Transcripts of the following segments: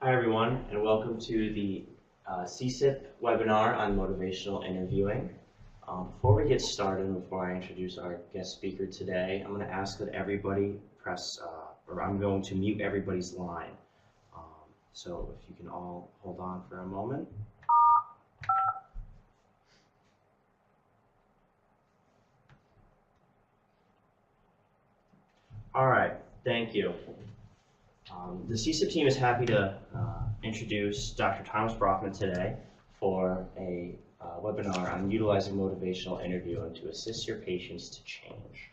Hi everyone, and welcome to the CSIP webinar on motivational interviewing. Before we get started, and before I introduce our guest speaker today, I'm going to ask that everybody I'm going to mute everybody's line. So if you can all hold on for a moment. All right, thank you. The CSIP team is happy to introduce Dr. Thomas Broffman today for a webinar on utilizing motivational interviewing to assist your patients to change.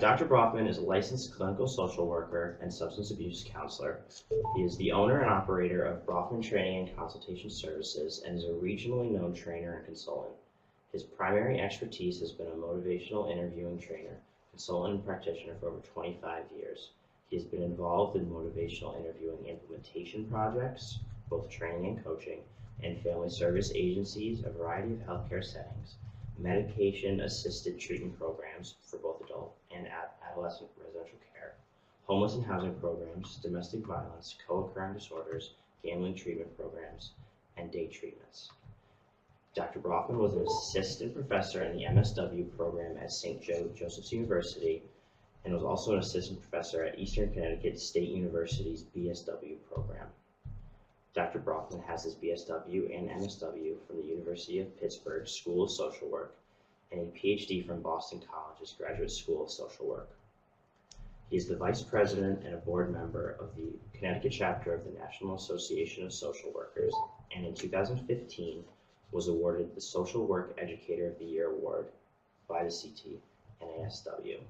Dr. Broffman is a licensed clinical social worker and substance abuse counselor. He is the owner and operator of Broffman Training and Consultation Services and is a regionally known trainer and consultant. His primary expertise has been a motivational interviewing trainer, consultant, and practitioner for over 25 years. He has been involved in motivational interviewing implementation projects, both training and coaching, and family service agencies, a variety of healthcare settings, medication-assisted treatment programs for both adult and adolescent residential care, homeless and housing programs, domestic violence, co-occurring disorders, gambling treatment programs, and day treatments. Dr. Broffman was an assistant professor in the MSW program at St. Joseph's University and was also an assistant professor at Eastern Connecticut State University's BSW program. Dr. Broffman has his BSW and MSW from the University of Pittsburgh School of Social Work and a PhD from Boston College's Graduate School of Social Work. He is the Vice President and a board member of the Connecticut chapter of the National Association of Social Workers, and in 2015 was awarded the Social Work Educator of the Year Award by the CT NASW.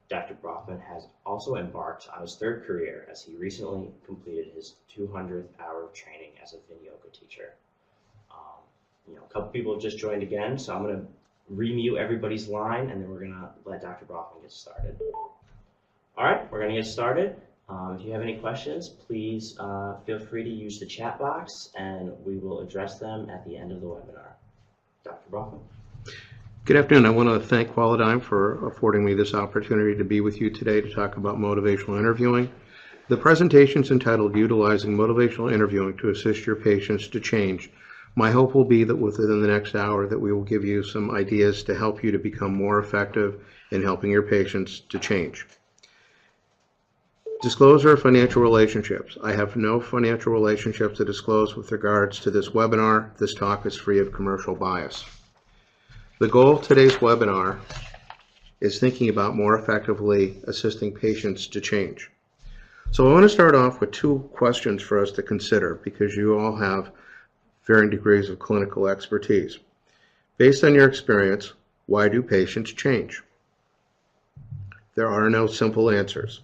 Dr. Broffman has also embarked on his third career as he recently completed his 200th hour of training as a Vin yoga teacher. A couple people have just joined again, so I'm going to remute everybody's line and then we're going to let Dr. Broffman get started. All right, we're going to get started. If you have any questions, please feel free to use the chat box and we will address them at the end of the webinar. Dr. Broffman. Good afternoon. I want to thank Qualidigm for affording me this opportunity to be with you today to talk about motivational interviewing. The presentation is entitled Utilizing Motivational Interviewing to Assist Your Patients to Change. My hope will be that within the next hour that we will give you some ideas to help you to become more effective in helping your patients to change. Disclosure of financial relationships. I have no financial relationships to disclose with regards to this webinar. This talk is free of commercial bias. The goal of today's webinar is thinking about more effectively assisting patients to change. So I want to start off with two questions for us to consider because you all have varying degrees of clinical expertise. Based on your experience, why do patients change? There are no simple answers.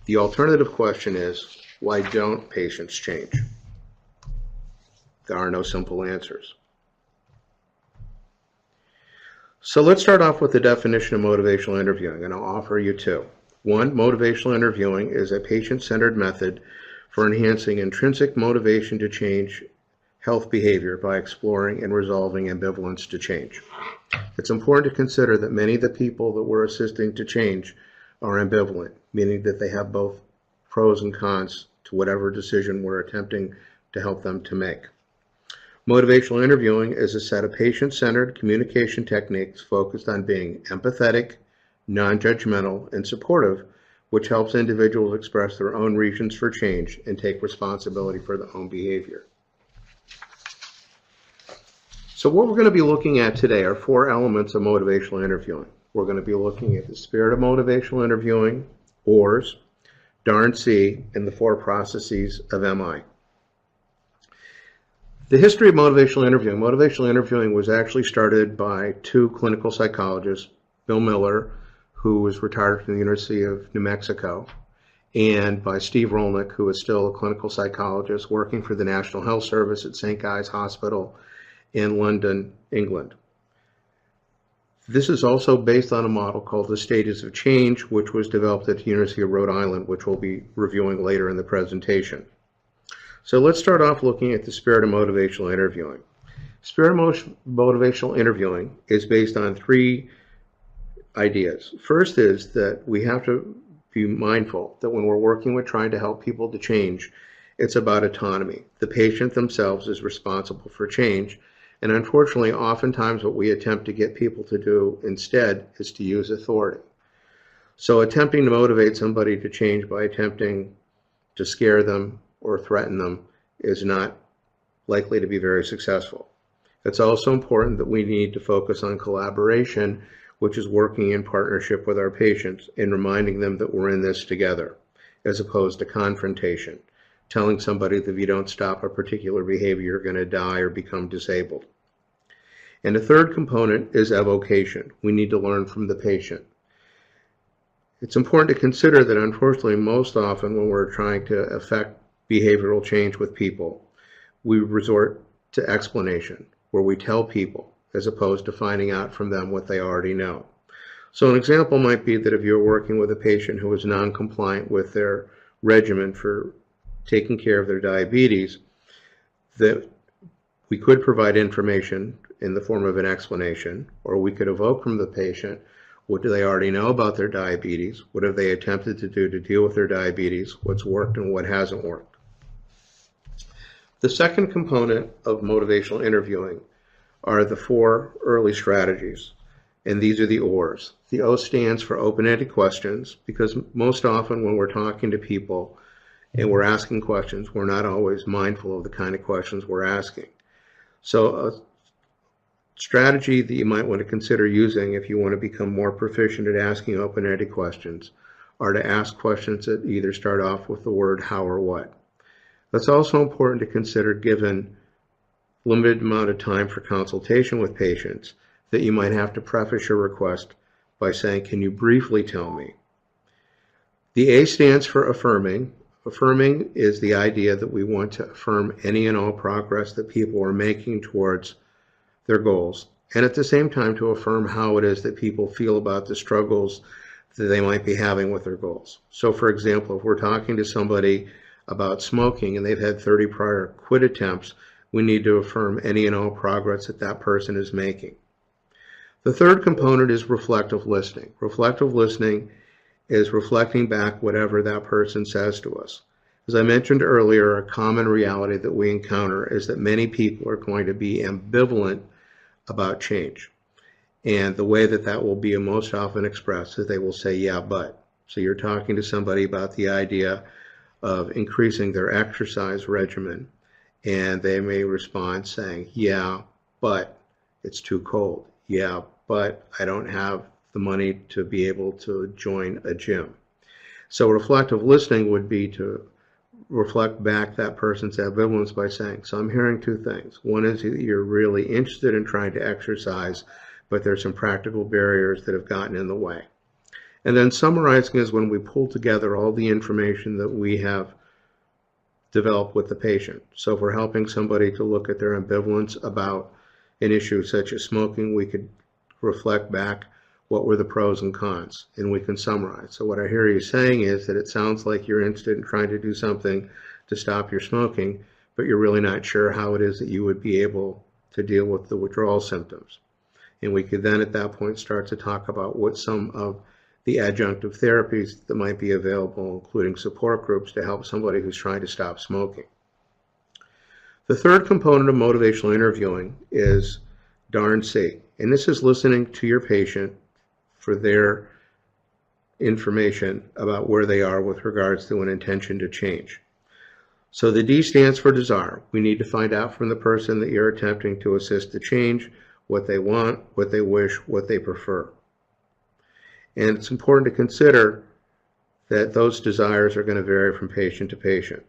The alternative question is, why don't patients change? There are no simple answers. So let's start off with the definition of motivational interviewing, and I'll offer you two. One, motivational interviewing is a patient-centered method for enhancing intrinsic motivation to change health behavior by exploring and resolving ambivalence to change. It's important to consider that many of the people that we're assisting to change are ambivalent, meaning that they have both pros and cons to whatever decision we're attempting to help them to make. Motivational interviewing is a set of patient-centered communication techniques focused on being empathetic, non-judgmental, and supportive, which helps individuals express their own reasons for change and take responsibility for their own behavior. So what we're going to be looking at today are four elements of motivational interviewing. We're going to be looking at the spirit of motivational interviewing, OARS, DARN-C, and the four processes of MI. The history of motivational interviewing. Motivational interviewing was actually started by two clinical psychologists, Bill Miller, who was retired from the University of New Mexico, and by Steve Rolnick, who is still a clinical psychologist working for the National Health Service at St. Guy's Hospital in London, England. This is also based on a model called the Stages of Change, which was developed at the University of Rhode Island, which we'll be reviewing later in the presentation. So let's start off looking at the spirit of motivational interviewing. Spirit of motivational interviewing is based on three ideas. First is that we have to be mindful that when we're working with trying to help people to change, it's about autonomy. The patient themselves is responsible for change, and unfortunately, oftentimes what we attempt to get people to do instead is to use authority. So attempting to motivate somebody to change by attempting to scare them or threaten them is not likely to be very successful. It's also important that we need to focus on collaboration, which is working in partnership with our patients and reminding them that we're in this together, as opposed to confrontation, telling somebody that if you don't stop a particular behavior, you're going to die or become disabled. And a third component is evocation. We need to learn from the patient. It's important to consider that unfortunately, most often when we're trying to affect behavioral change with people, we resort to explanation, where we tell people as opposed to finding out from them what they already know. So an example might be that if you're working with a patient who is non-compliant with their regimen for taking care of their diabetes, that we could provide information in the form of an explanation, or we could evoke from the patient what do they already know about their diabetes, what have they attempted to do to deal with their diabetes, what's worked and what hasn't worked. The second component of motivational interviewing are the 4 early strategies, and these are the OARS. The O stands for open-ended questions, because most often when we're talking to people and we're asking questions, we're not always mindful of the kind of questions we're asking. So a strategy that you might want to consider using if you want to become more proficient at asking open-ended questions are to ask questions that either start off with the word how or what. That's also important to consider given limited amount of time for consultation with patients, that you might have to preface your request by saying, can you briefly tell me? The A stands for affirming. Affirming is the idea that we want to affirm any and all progress that people are making towards their goals, and at the same time to affirm how it is that people feel about the struggles that they might be having with their goals. So for example, if we're talking to somebody about smoking and they've had 30 prior quit attempts, we need to affirm any and all progress that that person is making. The third component is reflective listening. Reflective listening is reflecting back whatever that person says to us. As I mentioned earlier, a common reality that we encounter is that many people are going to be ambivalent about change. And the way that that will be most often expressed is they will say, yeah, but. So you're talking to somebody about the idea of increasing their exercise regimen, and they may respond saying, yeah, but it's too cold. Yeah, but I don't have the money to be able to join a gym. So reflective listening would be to reflect back that person's ambivalence by saying, so I'm hearing 2 things. One is that you're really interested in trying to exercise, but there's some practical barriers that have gotten in the way. And then summarizing is when we pull together all the information that we have developed with the patient. So if we're helping somebody to look at their ambivalence about an issue such as smoking, we could reflect back what were the pros and cons, and we can summarize. So what I hear you saying is that it sounds like you're interested in trying to do something to stop your smoking, but you're really not sure how it is that you would be able to deal with the withdrawal symptoms. And we could then at that point start to talk about what some of the adjunctive therapies that might be available, including support groups to help somebody who's trying to stop smoking. The third component of motivational interviewing is darn C, and this is listening to your patient for their information about where they are with regards to an intention to change. So the D stands for desire. We need to find out from the person that you're attempting to assist to change what they want, what they wish, what they prefer. And it's important to consider that those desires are going to vary from patient to patient.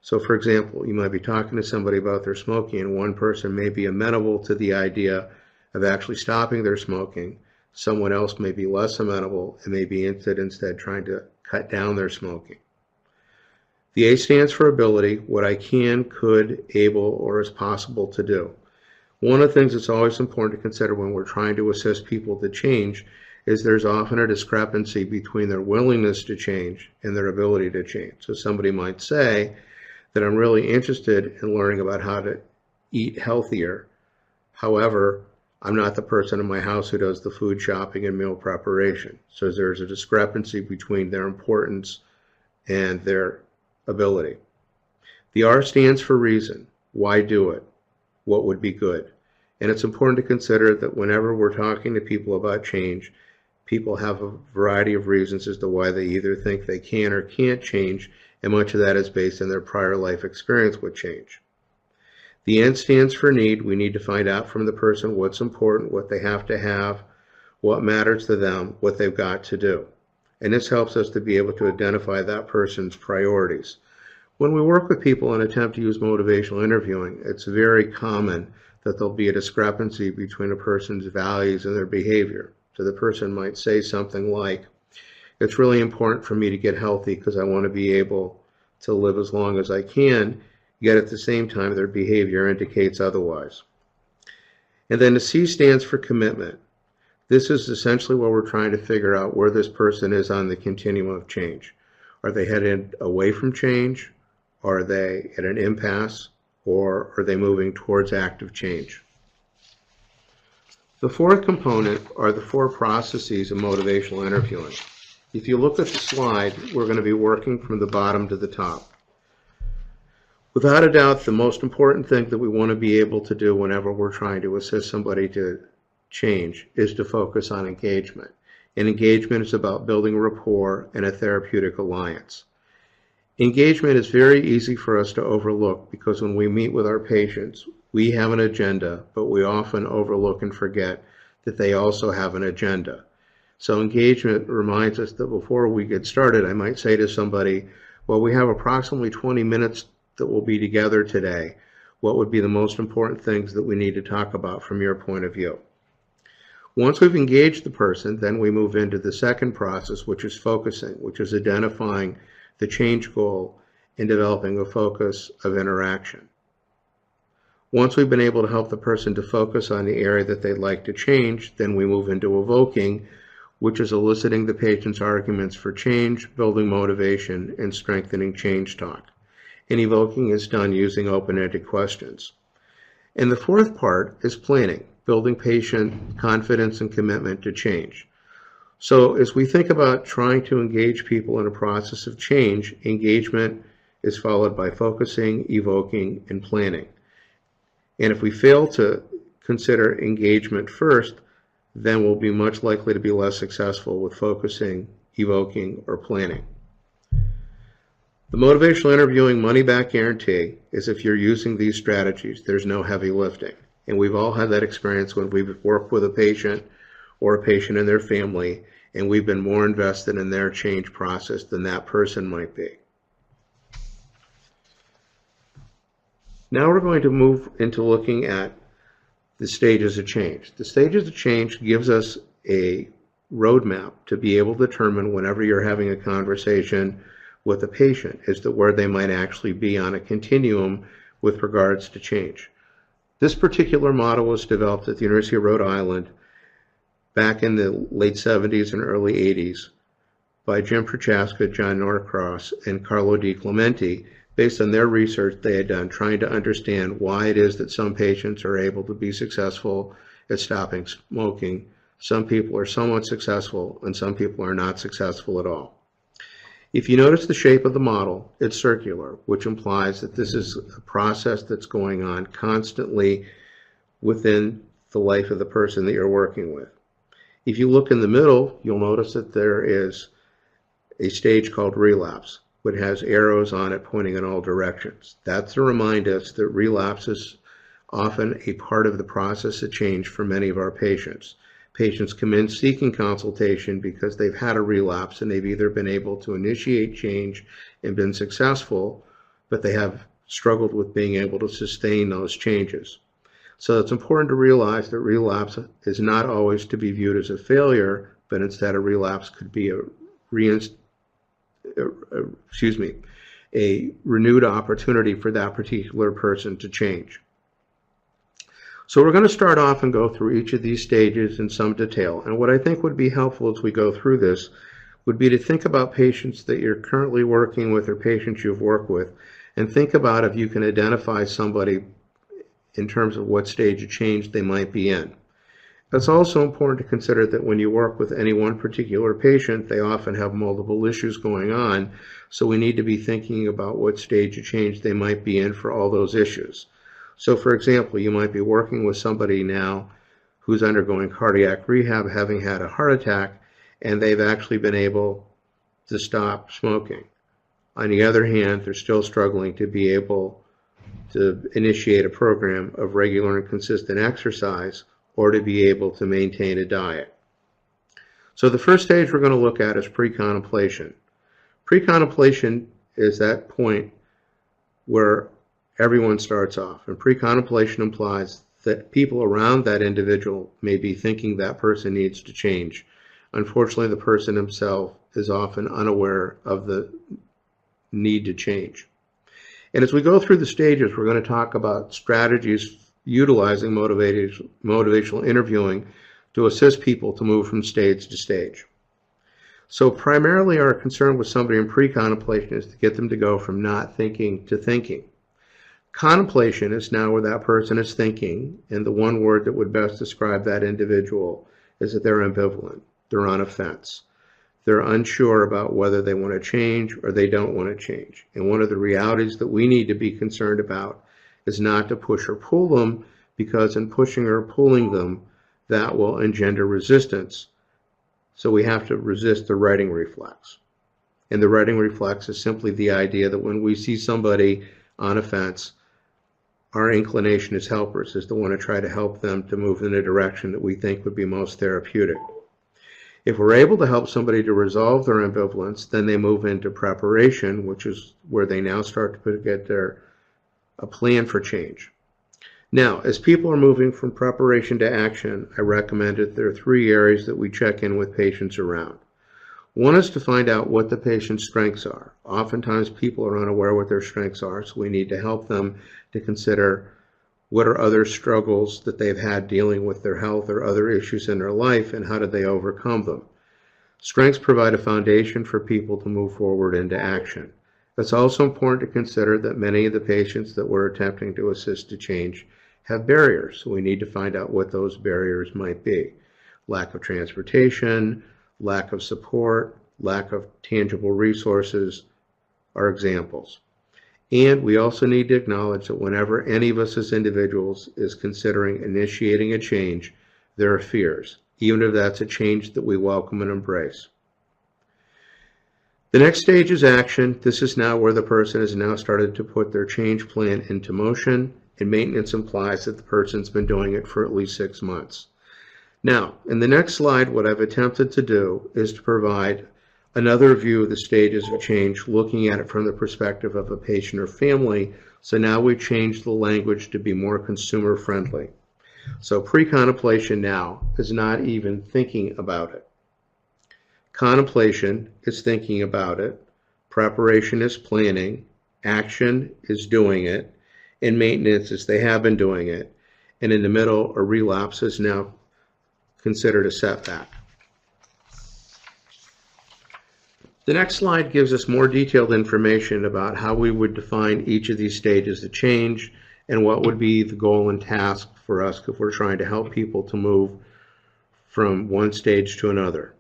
So for example, you might be talking to somebody about their smoking, and one person may be amenable to the idea of actually stopping their smoking. Someone else may be less amenable and may be instead trying to cut down their smoking. The A stands for ability, what I can, could, able, or is possible to do. One of the things that's always important to consider when we're trying to assist people to change is there's often a discrepancy between their willingness to change and their ability to change. So somebody might say that I'm really interested in learning about how to eat healthier. However, I'm not the person in my house who does the food shopping and meal preparation. So there's a discrepancy between their importance and their ability. The R stands for reason. Why do it? What would be good? And it's important to consider that whenever we're talking to people about change, people have a variety of reasons as to why they either think they can or can't change, and much of that is based on their prior life experience with change. The N stands for need. We need to find out from the person what's important, what they have to have, what matters to them, what they've got to do. And this helps us to be able to identify that person's priorities. When we work with people and attempt to use motivational interviewing, it's very common that there'll be a discrepancy between a person's values and their behavior. So the person might say something like, it's really important for me to get healthy because I want to be able to live as long as I can, yet at the same time their behavior indicates otherwise. And then the C stands for commitment. This is essentially what we're trying to figure out where this person is on the continuum of change. Are they headed away from change? Are they at an impasse? Or are they moving towards active change? The fourth component are the 4 processes of motivational interviewing. If you look at the slide, we're going to be working from the bottom to the top. Without a doubt, the most important thing that we want to be able to do whenever we're trying to assist somebody to change is to focus on engagement. And engagement is about building rapport and a therapeutic alliance. Engagement is very easy for us to overlook because when we meet with our patients, we have an agenda, but we often overlook and forget that they also have an agenda. So engagement reminds us that before we get started, I might say to somebody, well, we have approximately 20 minutes that we'll be together today. What would be the most important things that we need to talk about from your point of view? Once we've engaged the person, then we move into the second process, which is focusing, which is identifying the change goal and developing a focus of interaction. Once we've been able to help the person to focus on the area that they'd like to change, then we move into evoking, which is eliciting the patient's arguments for change, building motivation, and strengthening change talk. And evoking is done using open-ended questions. And the fourth part is planning, building patient confidence and commitment to change. So as we think about trying to engage people in a process of change, engagement is followed by focusing, evoking, and planning. And if we fail to consider engagement first, then we'll be much likely to be less successful with focusing, evoking, or planning. The motivational interviewing money-back guarantee is if you're using these strategies, there's no heavy lifting. And we've all had that experience when we've worked with a patient or a patient and their family, and we've been more invested in their change process than that person might be. Now we're going to move into looking at the stages of change. The stages of change gives us a roadmap to be able to determine whenever you're having a conversation with a patient as to where they might actually be on a continuum with regards to change. This particular model was developed at the University of Rhode Island back in the late 70s and early 80s by Jim Prochaska, John Norcross, and Carlo Di Clementi, based on their research they had done trying to understand why it is that some patients are able to be successful at stopping smoking, some people are somewhat successful, and some people are not successful at all. If you notice the shape of the model, it's circular, which implies that this is a process that's going on constantly within the life of the person that you're working with. If you look in the middle, you'll notice that there is a stage called relapse, which has arrows on it pointing in all directions. That's to remind us that relapse is often a part of the process of change for many of our patients. Patients come in seeking consultation because they've had a relapse and they've either been able to initiate change and been successful, but they have struggled with being able to sustain those changes. So it's important to realize that relapse is not always to be viewed as a failure, but instead a relapse could be a renewed opportunity for that particular person to change. So we're going to start off and go through each of these stages in some detail. And what I think would be helpful as we go through this would be to think about patients that you're currently working with or patients you've worked with, and think about if you can identify somebody in terms of what stage of change they might be in. It's also important to consider that when you work with any one particular patient, they often have multiple issues going on, so we need to be thinking about what stage of change they might be in for all those issues. So for example, you might be working with somebody now who's undergoing cardiac rehab, having had a heart attack, and they've actually been able to stop smoking. On the other hand, they're still struggling to be able to initiate a program of regular and consistent exercise or to be able to maintain a diet. So the first stage we're going to look at is pre-contemplation. Pre-contemplation is that point where everyone starts off, and pre-contemplation implies that people around that individual may be thinking that person needs to change. Unfortunately, the person himself is often unaware of the need to change. And as we go through the stages, we're going to talk about strategies utilizing motivational interviewing to assist people to move from stage to stage. So primarily our concern with somebody in pre-contemplation is to get them to go from not thinking to thinking. Contemplation is now where that person is thinking, and the one word that would best describe that individual is that they're ambivalent. They're on a fence. They're unsure about whether they want to change or they don't want to change. And one of the realities that we need to be concerned about is not to push or pull them, because in pushing or pulling them, that will engender resistance. So we have to resist the righting reflex. And the righting reflex is simply the idea that when we see somebody on a fence, our inclination as helpers is to want to try to help them to move in a direction that we think would be most therapeutic. If we're able to help somebody to resolve their ambivalence, then they move into preparation, which is where they now start to get a plan for change. Now, as people are moving from preparation to action, I recommend that there are 3 areas that we check in with patients around. One is to find out what the patient's strengths are. Oftentimes people are unaware what their strengths are, so we need to help them to consider what are other struggles that they've had dealing with their health or other issues in their life, and how did they overcome them. Strengths provide a foundation for people to move forward into action. It's also important to consider that many of the patients that we're attempting to assist to change have barriers, so we need to find out what those barriers might be. Lack of transportation, lack of support, lack of tangible resources are examples. And we also need to acknowledge that whenever any of us as individuals is considering initiating a change, there are fears, even if that's a change that we welcome and embrace. The next stage is action. This is now where the person has now started to put their change plan into motion, and maintenance implies that the person's been doing it for at least 6 months. Now, in the next slide, what I've attempted to do is to provide another view of the stages of change, looking at it from the perspective of a patient or family. So now we've changed the language to be more consumer friendly. So pre-contemplation now is not even thinking about it. Contemplation is thinking about it. Preparation is planning. Action is doing it. And maintenance is they have been doing it. And in the middle, a relapse is now considered a setback. The next slide gives us more detailed information about how we would define each of these stages of change and what would be the goal and task for us if we're trying to help people to move from one stage to another.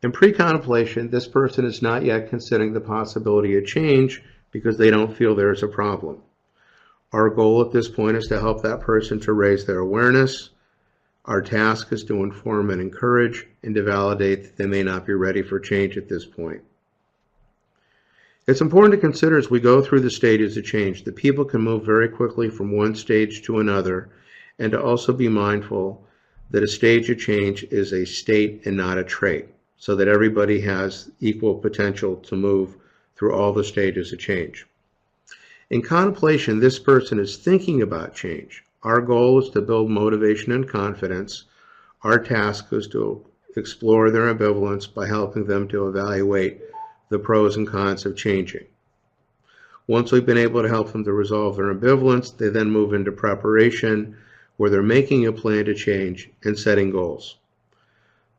In pre-contemplation, this person is not yet considering the possibility of change because they don't feel there's a problem. Our goal at this point is to help that person to raise their awareness. Our task is to inform and encourage and to validate that they may not be ready for change at this point. It's important to consider as we go through the stages of change that people can move very quickly from one stage to another, and to also be mindful that a stage of change is a state and not a trait, so that everybody has equal potential to move through all the stages of change. In contemplation, this person is thinking about change. Our goal is to build motivation and confidence. Our task is to explore their ambivalence by helping them to evaluate the pros and cons of changing. Once we've been able to help them to resolve their ambivalence, they then move into preparation, where they're making a plan to change and setting goals.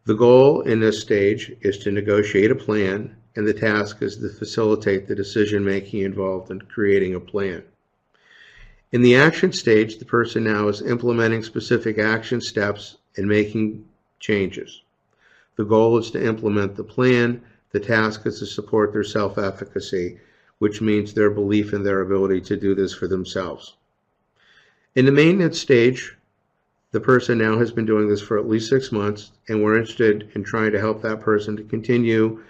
The goal in this stage is to negotiate a plan, and the task is to facilitate the decision-making involved in creating a plan. In the action stage, the person now is implementing specific action steps and making changes. The goal is to implement the plan. The task is to support their self-efficacy, which means their belief in their ability to do this for themselves. In the maintenance stage, the person now has been doing this for at least 6 months, and we're interested in trying to help that person to continue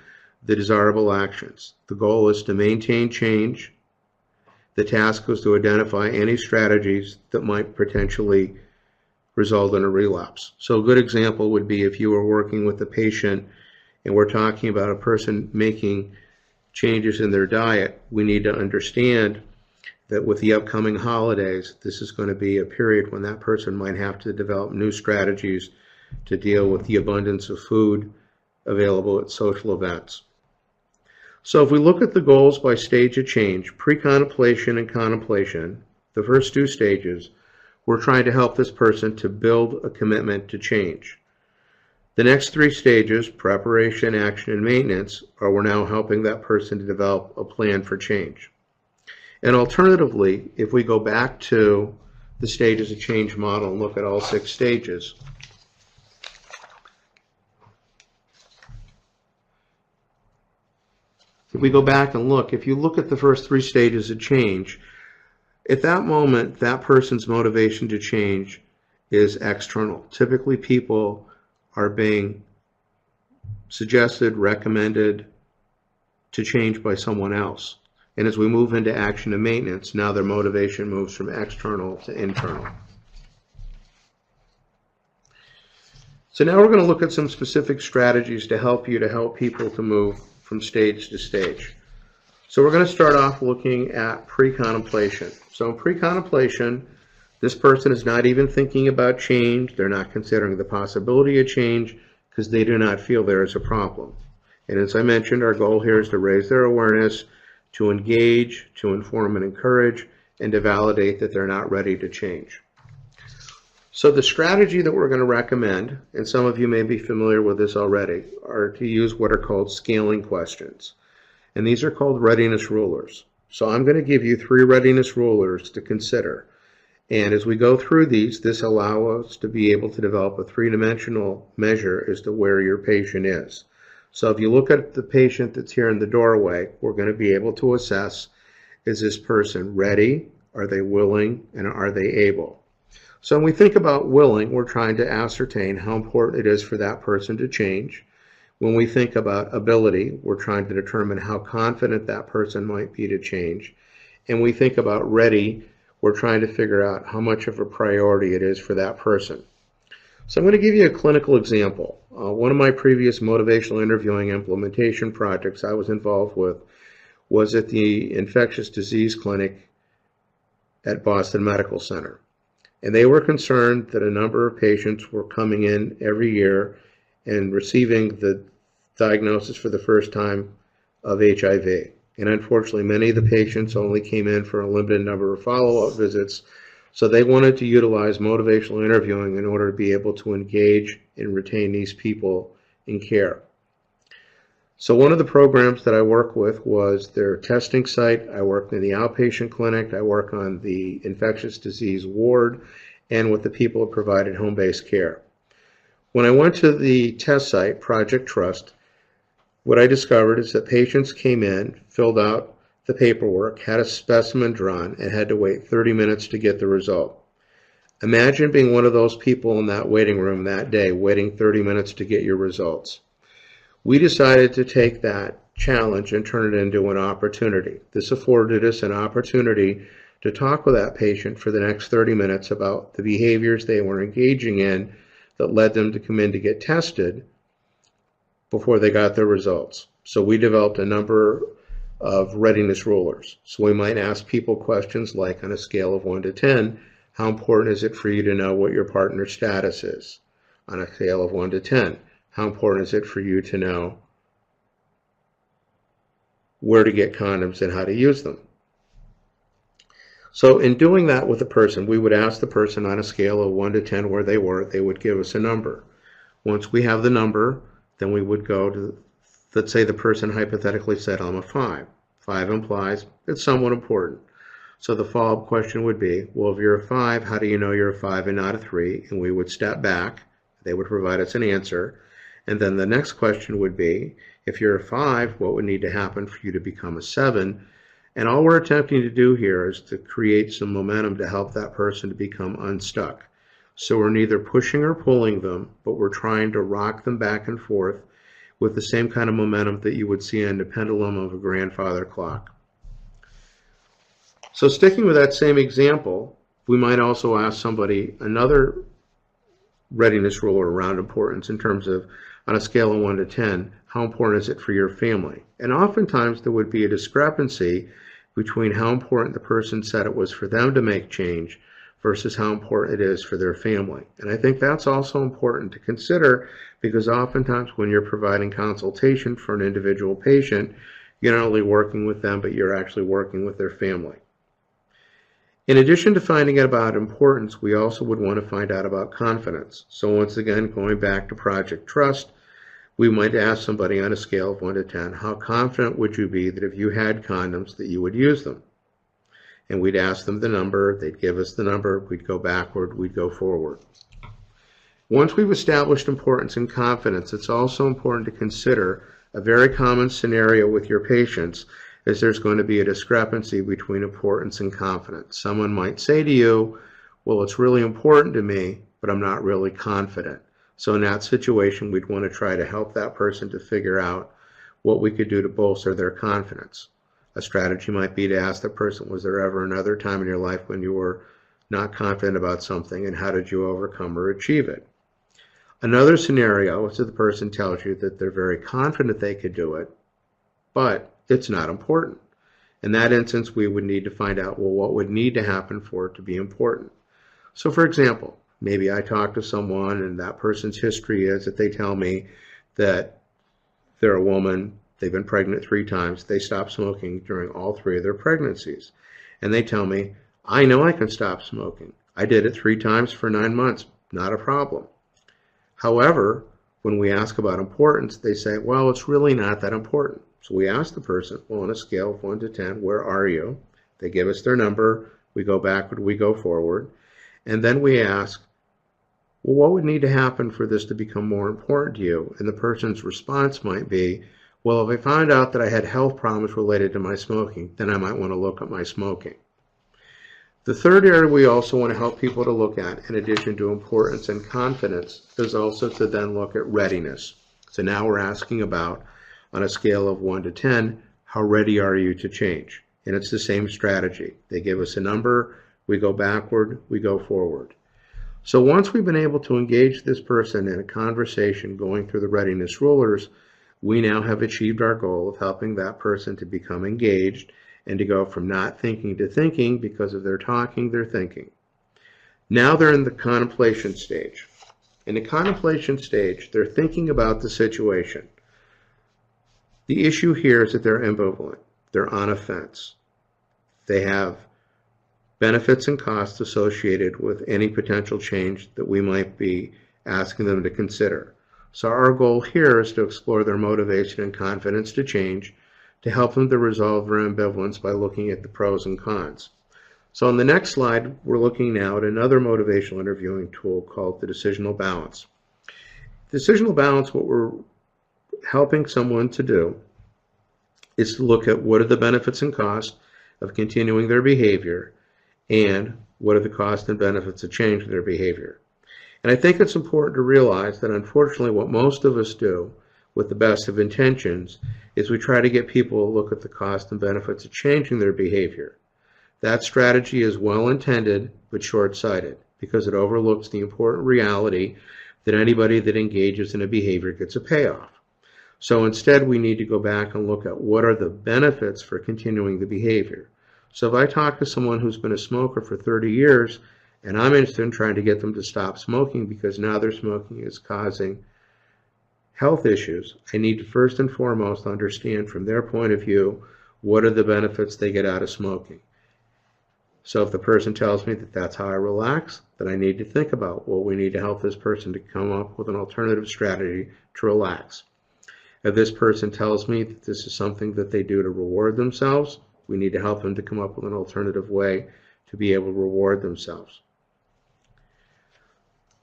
the desirable actions. The goal is to maintain change. The task is to identify any strategies that might potentially result in a relapse. So a good example would be if you were working with a patient and we're talking about a person making changes in their diet, we need to understand that with the upcoming holidays, this is going to be a period when that person might have to develop new strategies to deal with the abundance of food available at social events. So if we look at the goals by stage of change, pre-contemplation and contemplation, the first 2 stages, we're trying to help this person to build a commitment to change. The next 3 stages, preparation, action, and maintenance, are we're now helping that person to develop a plan for change. And alternatively, if we go back to the stages of change model and look at all 6 stages, if we go back and look, if you look at the first 3 stages of change, at that moment, that person's motivation to change is external. Typically, people are being suggested, recommended to change by someone else. And as we move into action and maintenance, now their motivation moves from external to internal. So now we're going to look at some specific strategies to help people to move from stage to stage. So we're going to start off looking at pre-contemplation. So in pre-contemplation, this person is not even thinking about change. They're not considering the possibility of change because they do not feel there is a problem. And as I mentioned, our goal here is to raise their awareness, to engage, to inform and encourage, and to validate that they're not ready to change. So the strategy that we're going to recommend, and some of you may be familiar with this already, are to use what are called scaling questions. And these are called readiness rulers. So I'm going to give you 3 readiness rulers to consider. And as we go through these, this allows us to be able to develop a 3-dimensional measure as to where your patient is. So if you look at the patient that's here in the doorway, we're going to be able to assess, is this person ready, are they willing, and are they able? So when we think about willing, we're trying to ascertain how important it is for that person to change. When we think about ability, we're trying to determine how confident that person might be to change. And we think about ready, we're trying to figure out how much of a priority it is for that person. So I'm going to give you a clinical example. One of my previous motivational interviewing implementation projects I was involved with was at the infectious disease clinic at Boston Medical Center. And they were concerned that a number of patients were coming in every year and receiving the diagnosis for the first time of HIV. And unfortunately, many of the patients only came in for a limited number of follow-up visits. So they wanted to utilize motivational interviewing in order to be able to engage and retain these people in care. So one of the programs that I work with was their testing site. I work in the outpatient clinic. I work on the infectious disease ward and with the people who provided home-based care. When I went to the test site, Project Trust, what I discovered is that patients came in, filled out the paperwork, had a specimen drawn, and had to wait 30 minutes to get the result. Imagine being one of those people in that waiting room that day, waiting 30 minutes to get your results. We decided to take that challenge and turn it into an opportunity. This afforded us an opportunity to talk with that patient for the next 30 minutes about the behaviors they were engaging in that led them to come in to get tested before they got their results. So we developed a number of readiness rulers. So we might ask people questions like, on a scale of 1 to 10, how important is it for you to know what your partner's status is? On a scale of 1 to 10, how important is it for you to know where to get condoms and how to use them? So in doing that with a person, we would ask the person on a scale of 1 to 10 where they were. They would give us a number. Once we have the number, then we would go to, let's say the person hypothetically said, I'm a 5. 5 implies it's somewhat important. So the follow-up question would be, well, if you're a 5, how do you know you're a 5 and not a 3? And we would step back They would provide us an answer. And then the next question would be, if you're a 5, what would need to happen for you to become a 7? And all we're attempting to do here is to create some momentum to help that person to become unstuck. So we're neither pushing or pulling them, but we're trying to rock them back and forth with the same kind of momentum that you would see in the pendulum of a grandfather clock. So sticking with that same example, we might also ask somebody another readiness ruler around importance in terms of, on a scale of 1 to 10, how important is it for your family? And oftentimes there would be a discrepancy between how important the person said it was for them to make change versus how important it is for their family. And I think that's also important to consider, because oftentimes when you're providing consultation for an individual patient, you're not only working with them, but you're actually working with their family. In addition to finding out about importance, we also would want to find out about confidence. So once again, going back to Project Trust, we might ask somebody on a scale of 1 to 10, how confident would you be that if you had condoms that you would use them? And we'd ask them the number, they'd give us the number, we'd go backward, we'd go forward. Once we've established importance and confidence, it's also important to consider a very common scenario with your patients is there's going to be a discrepancy between importance and confidence. Someone might say to you, well, it's really important to me, but I'm not really confident. So in that situation, we'd want to try to help that person to figure out what we could do to bolster their confidence. A strategy might be to ask the person, was there ever another time in your life when you were not confident about something, and how did you overcome or achieve it? Another scenario is that the person tells you that they're very confident they could do it, but it's not important. In that instance, we would need to find out, well, what would need to happen for it to be important? So for example, maybe I talk to someone and that person's history is that they tell me that they're a woman, they've been pregnant 3 times, they stopped smoking during all 3 of their pregnancies. And they tell me, I know I can stop smoking. I did it 3 times for 9 months, not a problem. However, when we ask about importance, they say, well, it's really not that important. So we ask the person, well, on a scale of 1 to 10, where are you? They give us their number, we go backward, we go forward. And then we ask, well, what would need to happen for this to become more important to you? And the person's response might be, well, if I found out that I had health problems related to my smoking, then I might want to look at my smoking. The third area we also want to help people to look at, in addition to importance and confidence, is also to then look at readiness. So now we're asking about, on a scale of 1 to 10, how ready are you to change? And it's the same strategy. They give us a number, we go backward, we go forward. So once we've been able to engage this person in a conversation going through the readiness rulers, we now have achieved our goal of helping that person to become engaged and to go from not thinking to thinking, because of their talking, they're thinking. Now they're in the contemplation stage. In the contemplation stage, they're thinking about the situation. The issue here is that they're ambivalent. They're on a fence. They have benefits and costs associated with any potential change that we might be asking them to consider. So our goal here is to explore their motivation and confidence to change, to help them to resolve their ambivalence by looking at the pros and cons. So on the next slide, we're looking now at another motivational interviewing tool called the Decisional Balance. Decisional Balance, what we're helping someone to do is to look at what are the benefits and costs of continuing their behavior, and what are the costs and benefits of changing their behavior. And I think it's important to realize that unfortunately what most of us do, with the best of intentions, is we try to get people to look at the cost and benefits of changing their behavior. That strategy is well intended but short-sighted, because it overlooks the important reality that anybody that engages in a behavior gets a payoff. So instead, we need to go back and look at what are the benefits for continuing the behavior. So if I talk to someone who's been a smoker for 30 years and I'm interested in trying to get them to stop smoking because now their smoking is causing health issues, I need to first and foremost understand from their point of view what are the benefits they get out of smoking. So if the person tells me that that's how I relax, then I need to think about, well, we need to help this person to come up with an alternative strategy to relax. If this person tells me that this is something that they do to reward themselves, we need to help them to come up with an alternative way to be able to reward themselves.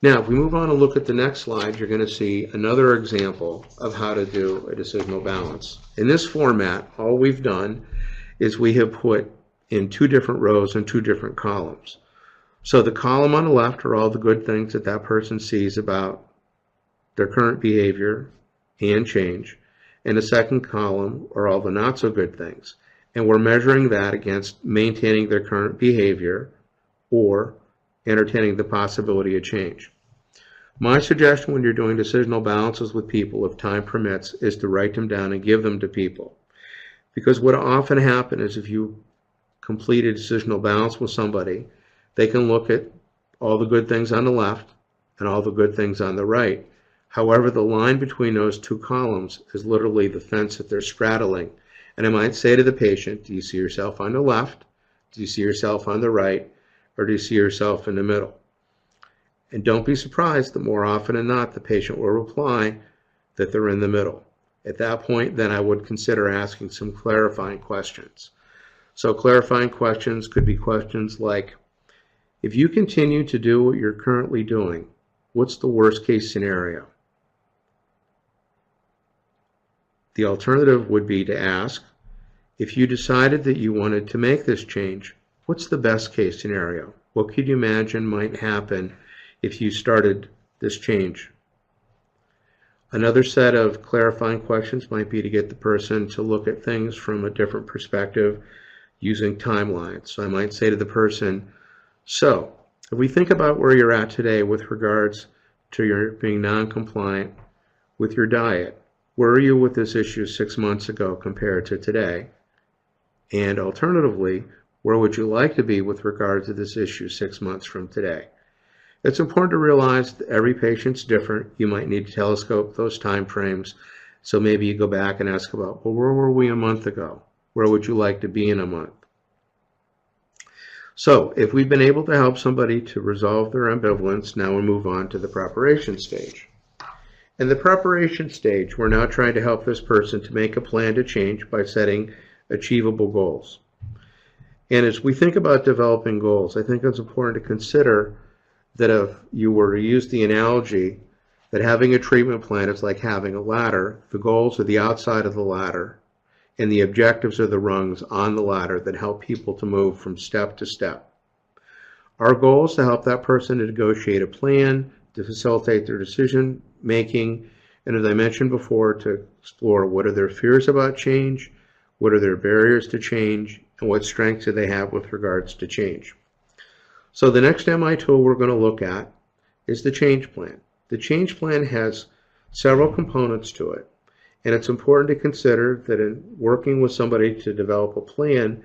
Now, if we move on and look at the next slide, you're going to see another example of how to do a decisional balance. In this format, all we've done is we have put in 2 different rows and 2 different columns. So the column on the left are all the good things that that person sees about their current behavior and change. And the second column are all the not so good things. And we're measuring that against maintaining their current behavior or entertaining the possibility of change. My suggestion when you're doing decisional balances with people, if time permits, is to write them down and give them to people. Because what often happens is if you complete a decisional balance with somebody, they can look at all the good things on the left and all the good things on the right. However, the line between those 2 columns is literally the fence that they're straddling. And I might say to the patient, do you see yourself on the left? Do you see yourself on the right? Or do you see yourself in the middle? And don't be surprised that more often than not, the patient will reply that they're in the middle. At that point, then I would consider asking some clarifying questions. So clarifying questions could be questions like, if you continue to do what you're currently doing, what's the worst case scenario? The alternative would be to ask, if you decided that you wanted to make this change, what's the best case scenario? What could you imagine might happen if you started this change? Another set of clarifying questions might be to get the person to look at things from a different perspective using timelines. So I might say to the person, so if we think about where you're at today with regards to your being non-compliant with your diet, where are you with this issue 6 months ago compared to today? And alternatively, where would you like to be with regard to this issue 6 months from today? It's important to realize that every patient's different. You might need to telescope those time frames. So maybe you go back and ask about, well, where were we a month ago? Where would you like to be in a month? So if we've been able to help somebody to resolve their ambivalence, now we move on to the preparation stage. In the preparation stage, we're now trying to help this person to make a plan to change by setting achievable goals. And as we think about developing goals, I think it's important to consider that if you were to use the analogy that having a treatment plan is like having a ladder, the goals are the outside of the ladder, and the objectives are the rungs on the ladder that help people to move from step to step. Our goal is to help that person to negotiate a plan, to facilitate their decision making, and as I mentioned before, to explore what are their fears about change, what are their barriers to change, and what strengths do they have with regards to change. So the next MI tool we're going to look at is the change plan. The change plan has several components to it, and it's important to consider that in working with somebody to develop a plan,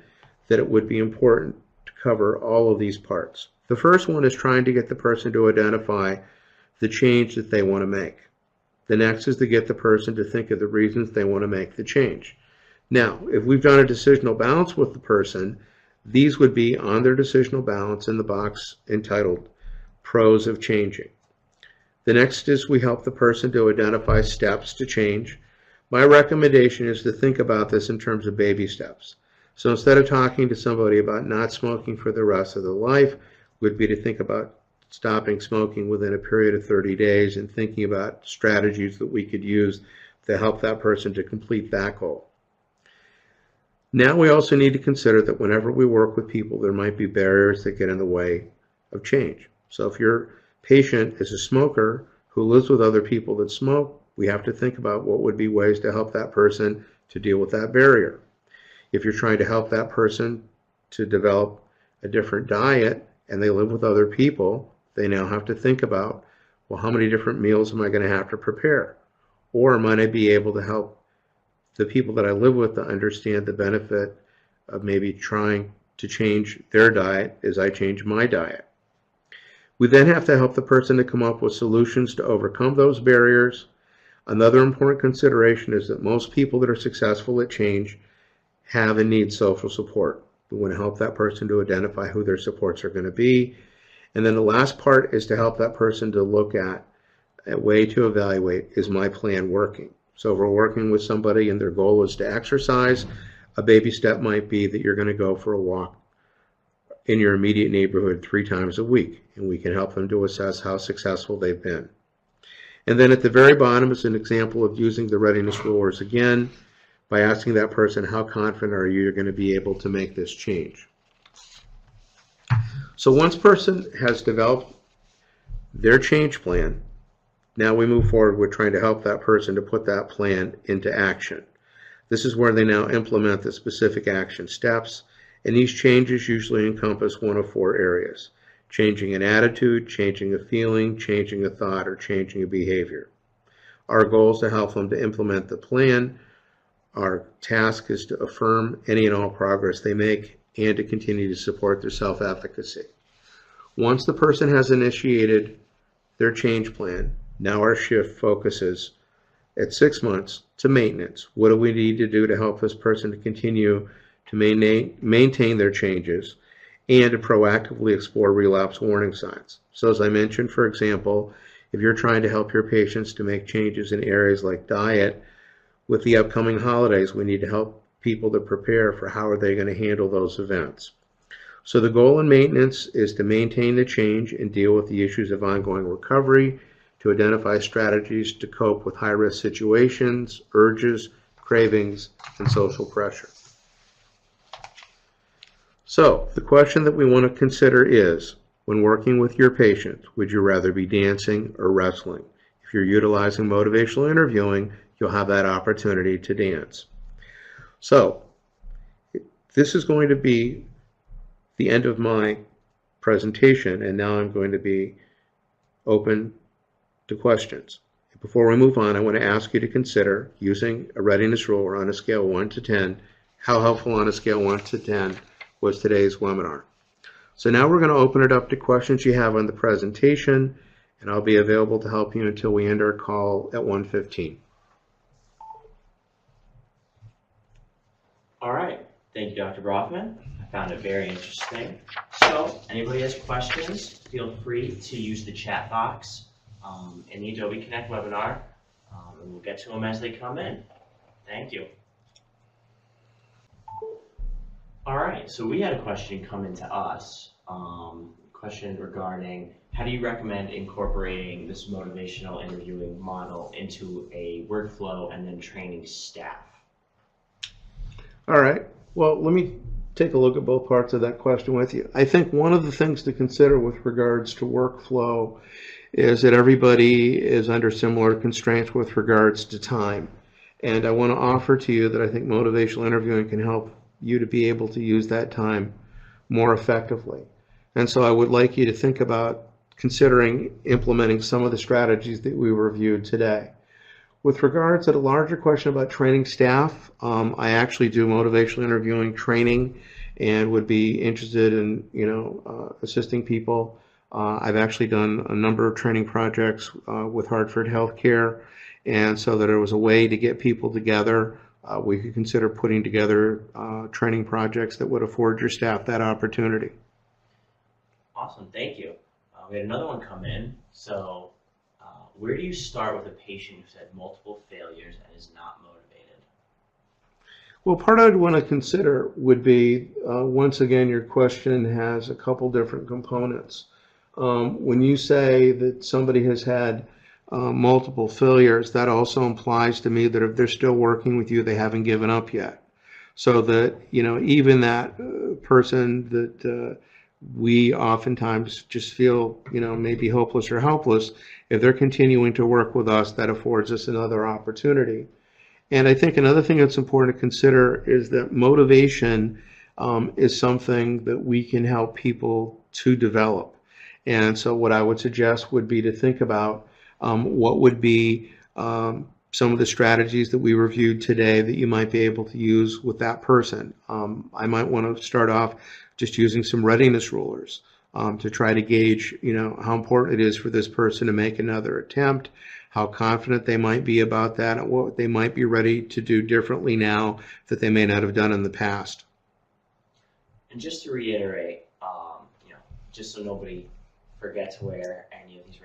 that it would be important to cover all of these parts. The first one is trying to get the person to identify the change that they want to make. The next is to get the person to think of the reasons they want to make the change. Now, if we've done a decisional balance with the person, these would be on their decisional balance in the box entitled Pros of Changing. The next is we help the person to identify steps to change. My recommendation is to think about this in terms of baby steps. So instead of talking to somebody about not smoking for the rest of their life, would be to think about stopping smoking within a period of 30 days and thinking about strategies that we could use to help that person to complete that goal. Now we also need to consider that whenever we work with people, there might be barriers that get in the way of change. So if your patient is a smoker who lives with other people that smoke, we have to think about what would be ways to help that person to deal with that barrier. If you're trying to help that person to develop a different diet and they live with other people, they now have to think about, well, how many different meals am I going to have to prepare? Or might I be able to help the people that I live with to understand the benefit of maybe trying to change their diet as I change my diet? We then have to help the person to come up with solutions to overcome those barriers. Another important consideration is that most people that are successful at change have and need social support. We want to help that person to identify who their supports are going to be. And then the last part is to help that person to look at a way to evaluate, is my plan working? So if we're working with somebody and their goal is to exercise, a baby step might be that you're going to go for a walk in your immediate neighborhood 3 times a week, and we can help them to assess how successful they've been. And then at the very bottom is an example of using the readiness rulers again by asking that person, how confident are you you're going to be able to make this change? So once a person has developed their change plan, now we move forward with trying to help that person to put that plan into action. This is where they now implement the specific action steps, and these changes usually encompass one of 4 areas: changing an attitude, changing a feeling, changing a thought, or changing a behavior. Our goal is to help them to implement the plan. Our task is to affirm any and all progress they make and to continue to support their self-efficacy. Once the person has initiated their change plan, now our shift focuses at 6 months to maintenance. What do we need to do to help this person to continue to maintain their changes and to proactively explore relapse warning signs? So as I mentioned, for example, if you're trying to help your patients to make changes in areas like diet, with the upcoming holidays, we need to help people to prepare for how are they going to handle those events. So the goal in maintenance is to maintain the change and deal with the issues of ongoing recovery, to identify strategies to cope with high-risk situations, urges, cravings, and social pressure. So the question that we want to consider is, when working with your patient, would you rather be dancing or wrestling? If you're utilizing motivational interviewing, you'll have that opportunity to dance. So this is going to be the end of my presentation, and now I'm going to be open to questions. Before we move on, I want to ask you to consider using a readiness ruler on a scale of 1 to 10. How helpful on a scale of 1 to 10 was today's webinar? So now we're going to open it up to questions you have on the presentation, and I'll be available to help you until we end our call at 1:15. All right. Thank you, Dr. Broffman. I found it very interesting. So, anybody has questions, feel free to use the chat box in the Adobe Connect webinar, and we'll get to them as they come in. Thank you. All right, so we had a question come into us, question regarding how do you recommend incorporating this motivational interviewing model into a workflow and then training staff? All right. Well, let me take a look at both parts of that question with you. I think one of the things to consider with regards to workflow is that everybody is under similar constraints with regards to time. And I want to offer to you that I think motivational interviewing can help you to be able to use that time more effectively. And so I would like you to think about considering implementing some of the strategies that we reviewed today. With regards to the larger question about training staff, I actually do motivational interviewing training and would be interested in, assisting people. I've actually done a number of training projects with Hartford Healthcare, and so that it was a way to get people together. We could consider putting together training projects that would afford your staff that opportunity. Awesome, thank you. We had another one come in. So, where do you start with a patient who's had multiple failures and is not motivated? Well, part I'd want to consider would be, once again, your question has a couple different components. When you say that somebody has had multiple failures, that also implies to me that if they're still working with you, they haven't given up yet. So that, even that person that we oftentimes just feel, maybe hopeless or helpless, if they're continuing to work with us, that affords us another opportunity. And I think another thing that's important to consider is that motivation is something that we can help people to develop. And so what I would suggest would be to think about what would be some of the strategies that we reviewed today that you might be able to use with that person. I might want to start off just using some readiness rulers to try to gauge, how important it is for this person to make another attempt, how confident they might be about that, and what they might be ready to do differently now that they may not have done in the past. And just to reiterate, just so nobody forgets where any of these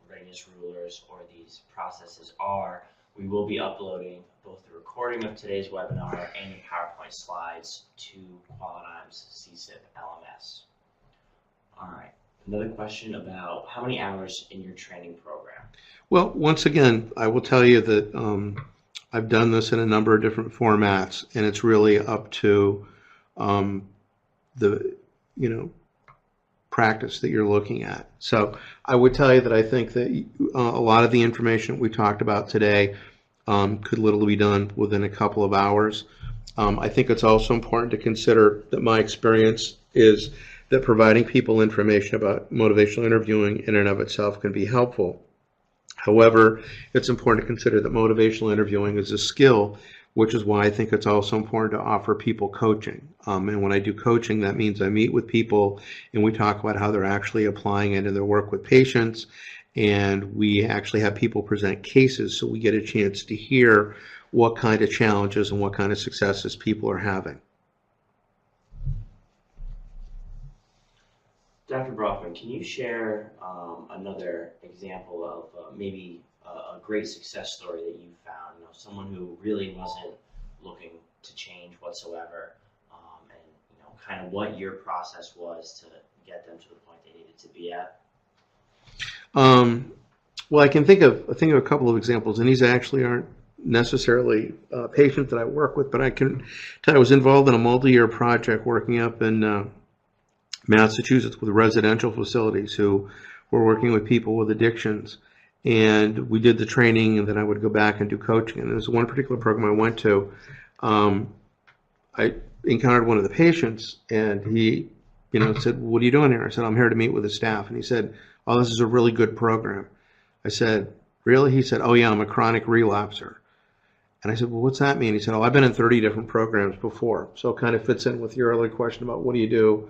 readiness rulers or these processes are, we will be uploading both the recording of today's webinar and the PowerPoint slides to Qualidigm's CSIP LMS. All right. Another question about how many hours in your training program? Well, once again, I will tell you that I've done this in a number of different formats, and it's really up to the, you know, practice that you're looking at. So I would tell you that I think that a lot of the information we talked about today could literally be done within a couple of hours. I think it's also important to consider that my experience is that providing people information about motivational interviewing in and of itself can be helpful. However, it's important to consider that motivational interviewing is a skill, which is why I think it's also important to offer people coaching. And when I do coaching, that means I meet with people and we talk about how they're actually applying it in their work with patients. And we actually have people present cases so we get a chance to hear what kind of challenges and what kind of successes people are having. Dr. Broffman, can you share another example of maybe a great success story that you found? You know, someone who really wasn't looking to change whatsoever, and you know, kind of what your process was to get them to the point they needed to be at. Well, I can think of a couple of examples, and these actually aren't necessarily patients that I work with, but I can tell you I was involved in a multi-year project working up in Massachusetts with residential facilities who were working with people with addictions. And we did the training, and then I would go back and do coaching. And there's one particular program I went to. I encountered one of the patients, and he, said, "What are you doing here?" I said, "I'm here to meet with the staff." And he said, "Oh, this is a really good program." I said, "Really?" He said, "Oh yeah, I'm a chronic relapser." And I said, "Well, what's that mean?" He said, "Oh, I've been in 30 different programs before." So it kind of fits in with your earlier question about what do you do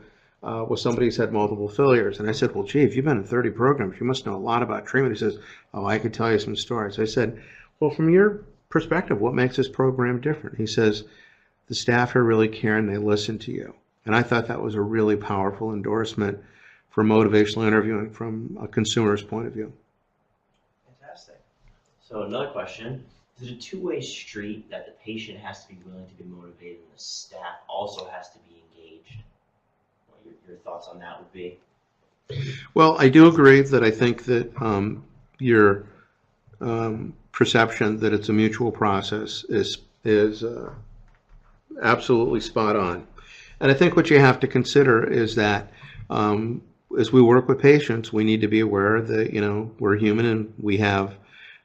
with somebody who's had multiple failures. And I said, "Well, gee, if you've been in 30 programs, you must know a lot about treatment." He says, "Oh, I could tell you some stories." I said, "Well, from your perspective, what makes this program different?" He says, "The staff here really care and they listen to you." And I thought that was a really powerful endorsement for motivational interviewing from a consumer's point of view. Fantastic. So another question, is it a two-way street that the patient has to be willing to be motivated and the staff also has to be engaged? What your thoughts on that would be? Well, I do agree that I think that your perception that it's a mutual process is absolutely spot on. And I think what you have to consider is that as we work with patients, we need to be aware that, we're human and we have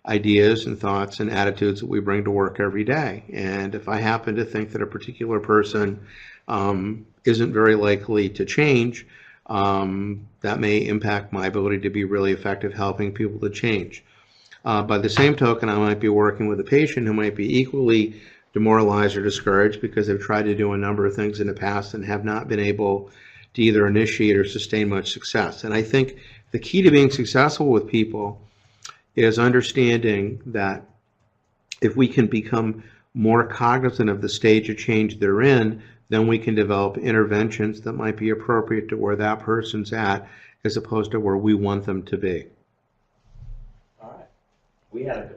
ideas and thoughts and attitudes that we bring to work every day. And if I happen to think that a particular person isn't very likely to change, that may impact my ability to be really effective helping people to change. By the same token, I might be working with a patient who might be equally demoralized or discouraged because they've tried to do a number of things in the past and have not been able to either initiate or sustain much success. And I think the key to being successful with people is understanding that if we can become more cognizant of the stage of change they're in, then we can develop interventions that might be appropriate to where that person's at as opposed to where we want them to be. All right. We had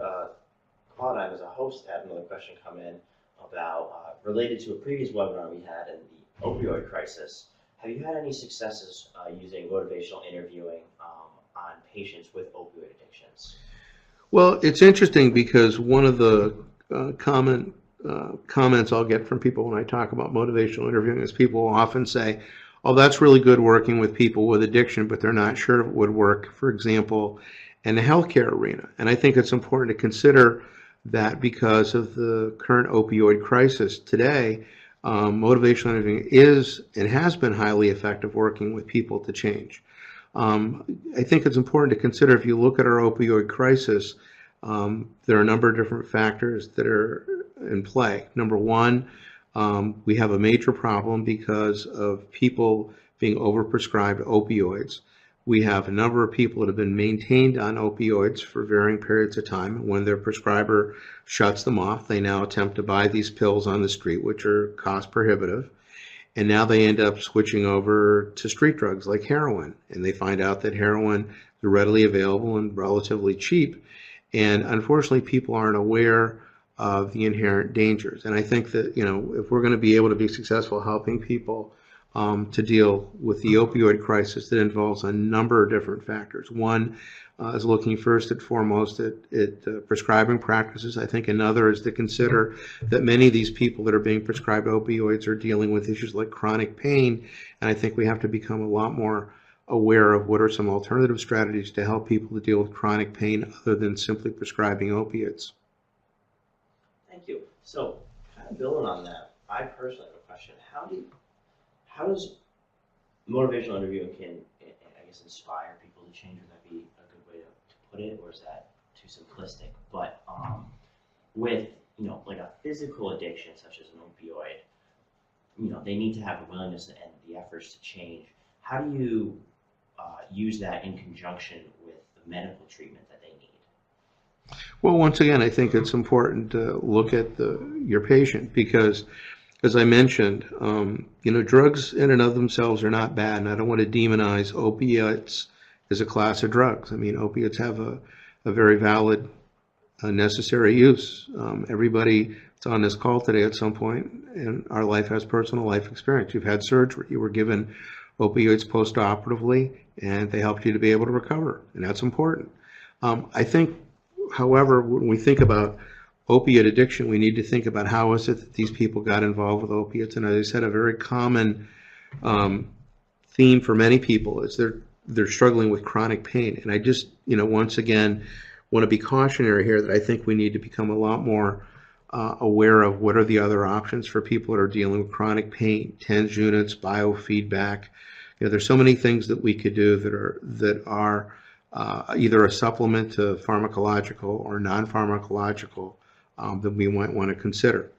Qualidigm as a host had another question come in about related to a previous webinar we had in the opioid crisis. Have you had any successes using motivational interviewing on patients with opioid addictions? Well, it's interesting because one of the comments I'll get from people when I talk about motivational interviewing is people will often say, "Oh, that's really good working with people with addiction," but they're not sure if it would work, for example, in the healthcare arena. And I think it's important to consider that because of the current opioid crisis today, motivational interviewing is and has been highly effective working with people to change. I think it's important to consider if you look at our opioid crisis, there are a number of different factors that are in play. Number one, we have a major problem because of people being overprescribed opioids. We have a number of people that have been maintained on opioids for varying periods of time. When their prescriber shuts them off, they now attempt to buy these pills on the street, which are cost prohibitive. And now they end up switching over to street drugs like heroin. And they find out that heroin is readily available and relatively cheap. And unfortunately, people aren't aware of the inherent dangers. And I think that, if we're going to be able to be successful helping people to deal with the opioid crisis that involves a number of different factors. One is looking first and foremost at prescribing practices. I think another is to consider that many of these people that are being prescribed opioids are dealing with issues like chronic pain, and I think we have to become a lot more aware of what are some alternative strategies to help people to deal with chronic pain other than simply prescribing opiates. Thank you. So, kind of building on that, I personally have a question. How does motivational interviewing I guess, inspire people to change? Would that be a good way to put it, or is that too simplistic? But with like a physical addiction such as an opioid, they need to have the willingness and the efforts to change. How do you use that in conjunction with the medical treatment that they need? Well, once again, I think it's important to look at your patient because, as I mentioned, drugs in and of themselves are not bad, and I don't want to demonize opiates as a class of drugs. I mean, opiates have a very valid, necessary use. Everybody that's on this call today at some point in our life has personal life experience. You've had surgery. You were given opioids post-operatively, and they helped you to be able to recover, and that's important. I think, however, when we think about opiate addiction, we need to think about how is it that these people got involved with opiates. And as I said, a very common theme for many people is they're struggling with chronic pain. And I just, once again, want to be cautionary here that I think we need to become a lot more aware of what are the other options for people that are dealing with chronic pain, TENS units, biofeedback. There's so many things that we could do that are either a supplement to pharmacological or non-pharmacological that we might want to consider.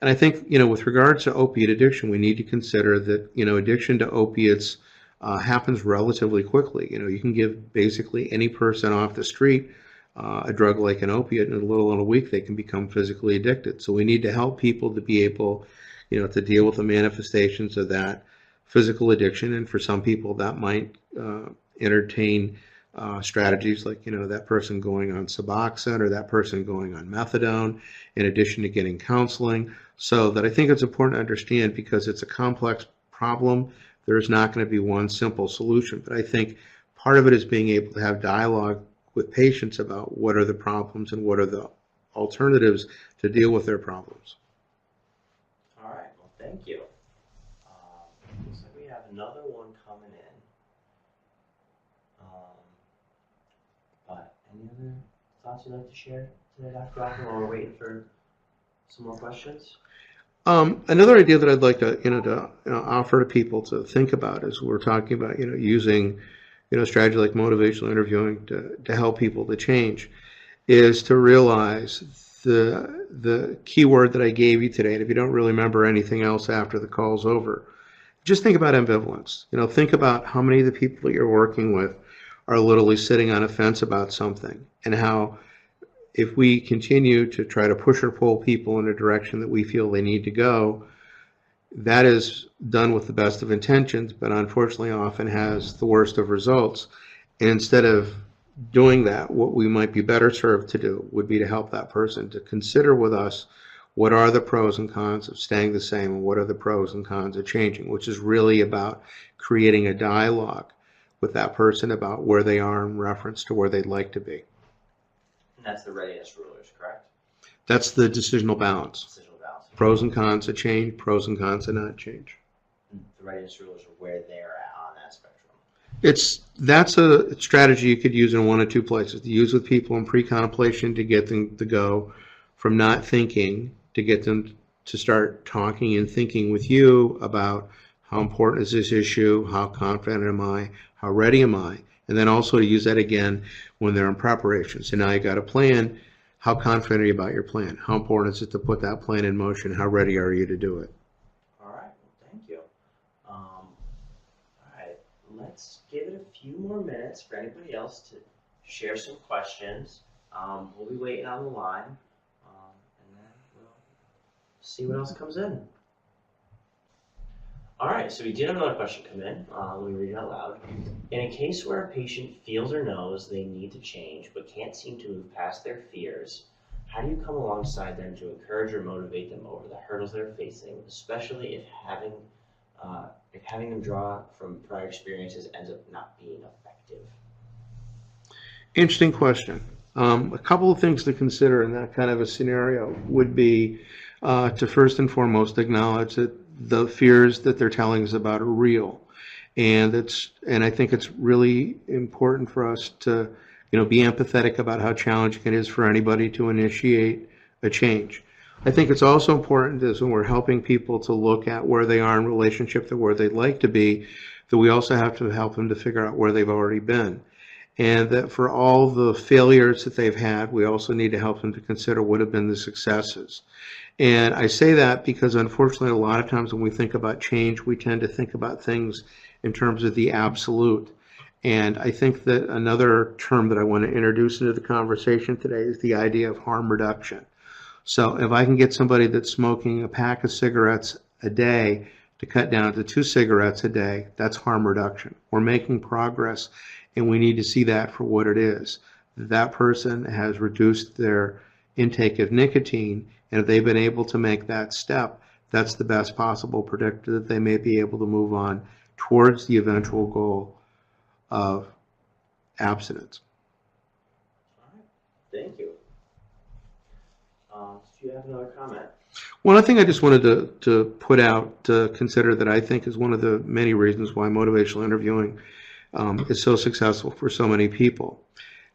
And I think, with regards to opiate addiction, we need to consider that, addiction to opiates happens relatively quickly. You can give basically any person off the street a drug like an opiate, and in a little over a week they can become physically addicted. So we need to help people to be able, to deal with the manifestations of that physical addiction. And for some people that might entertain strategies like, that person going on Suboxone or that person going on methadone, in addition to getting counseling. So that I think it's important to understand, because it's a complex problem, there's not going to be one simple solution. But I think part of it is being able to have dialogue with patients about what are the problems and what are the alternatives to deal with their problems. All right, well, thank you. Looks like we have another one coming in. But any other thoughts you'd like to share today, Dr. Broffman, while we're waiting for some more questions? Another idea that I'd like to, offer to people to think about is we're talking about, using, strategy like motivational interviewing to help people to change, is to realize the key word that I gave you today. And if you don't really remember anything else after the call's over, just think about ambivalence. Think about how many of the people that you're working with are literally sitting on a fence about something, and how if we continue to try to push or pull people in a direction that we feel they need to go, that is done with the best of intentions, but unfortunately often has the worst of results. And instead of doing that, what we might be better served to do would be to help that person to consider with us what are the pros and cons of staying the same and what are the pros and cons of changing, which is really about creating a dialogue with that person about where they are in reference to where they'd like to be. And that's the readiness rulers, correct? That's the decisional balance. Decisional balance. Pros and cons of change, pros and cons of not change. And the readiness rulers are where they're at on that spectrum. That's a strategy you could use in one or two places. To use with people in pre-contemplation to get them to go from not thinking to get them to start talking and thinking with you about how important is this issue, how confident am I, how ready am I, and then also to use that again when they're in preparation. So now you got a plan. How confident are you about your plan? How important is it to put that plan in motion? How ready are you to do it? All right, well, thank you. All right, let's give it a few more minutes for anybody else to share some questions. We'll be waiting on the line, and then we'll see what else comes in. All right, so we did have another question come in. Let me read it out loud. In a case where a patient feels or knows they need to change but can't seem to move past their fears, how do you come alongside them to encourage or motivate them over the hurdles they're facing, especially if having if having them draw from prior experiences ends up not being effective? Interesting question. A couple of things to consider in that kind of a scenario would be to first and foremost acknowledge that the fears that they're telling us about are real. And I think it's really important for us to, be empathetic about how challenging it is for anybody to initiate a change. I think it's also important as when we're helping people to look at where they are in relationship to where they'd like to be, that we also have to help them to figure out where they've already been. And that for all the failures that they've had, we also need to help them to consider what have been the successes. And I say that because unfortunately a lot of times when we think about change, we tend to think about things in terms of the absolute. And I think that another term that I want to introduce into the conversation today is the idea of harm reduction. So if I can get somebody that's smoking a pack of cigarettes a day to cut down to 2 cigarettes a day, that's harm reduction. We're making progress, and we need to see that for what it is. That person has reduced their intake of nicotine, and if they've been able to make that step, that's the best possible predictor that they may be able to move on towards the eventual goal of abstinence. All right. Thank you. Do you have another comment? One thing I just wanted to put out to consider that I think is one of the many reasons why motivational interviewing is so successful for so many people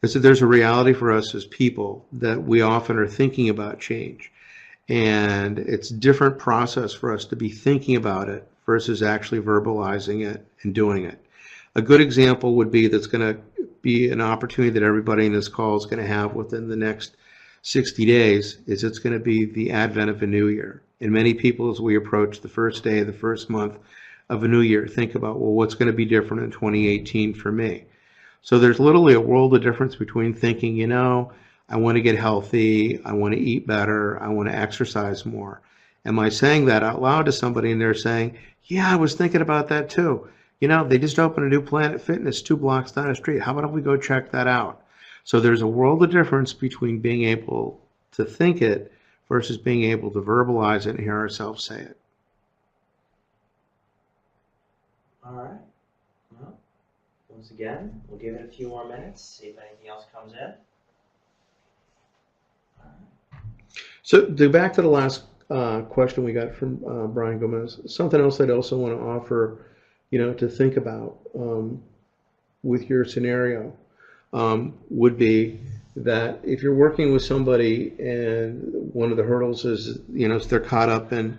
is that there's a reality for us as people that we often are thinking about change. And it's a different process for us to be thinking about it versus actually verbalizing it and doing it. A good example would be that's going to be an opportunity that everybody in this call is going to have within the next 60 days is it's going to be the advent of a new year. And many people, as we approach the first day of the first month of a new year, think about, well, what's going to be different in 2018 for me? So there's literally a world of difference between thinking, I want to get healthy, I want to eat better, I want to exercise more. Am I saying that out loud to somebody and they're saying, yeah, I was thinking about that too. They just opened a new Planet Fitness 2 blocks down the street. How about we go check that out? So there's a world of difference between being able to think it versus being able to verbalize it and hear ourselves say it. All right. Well, once again, we'll give it a few more minutes, see if anything else comes in. All right. So to back to the last question we got from Brian Gomez, something else I'd also want to offer, to think about with your scenario would be that if you're working with somebody and one of the hurdles is, they're caught up in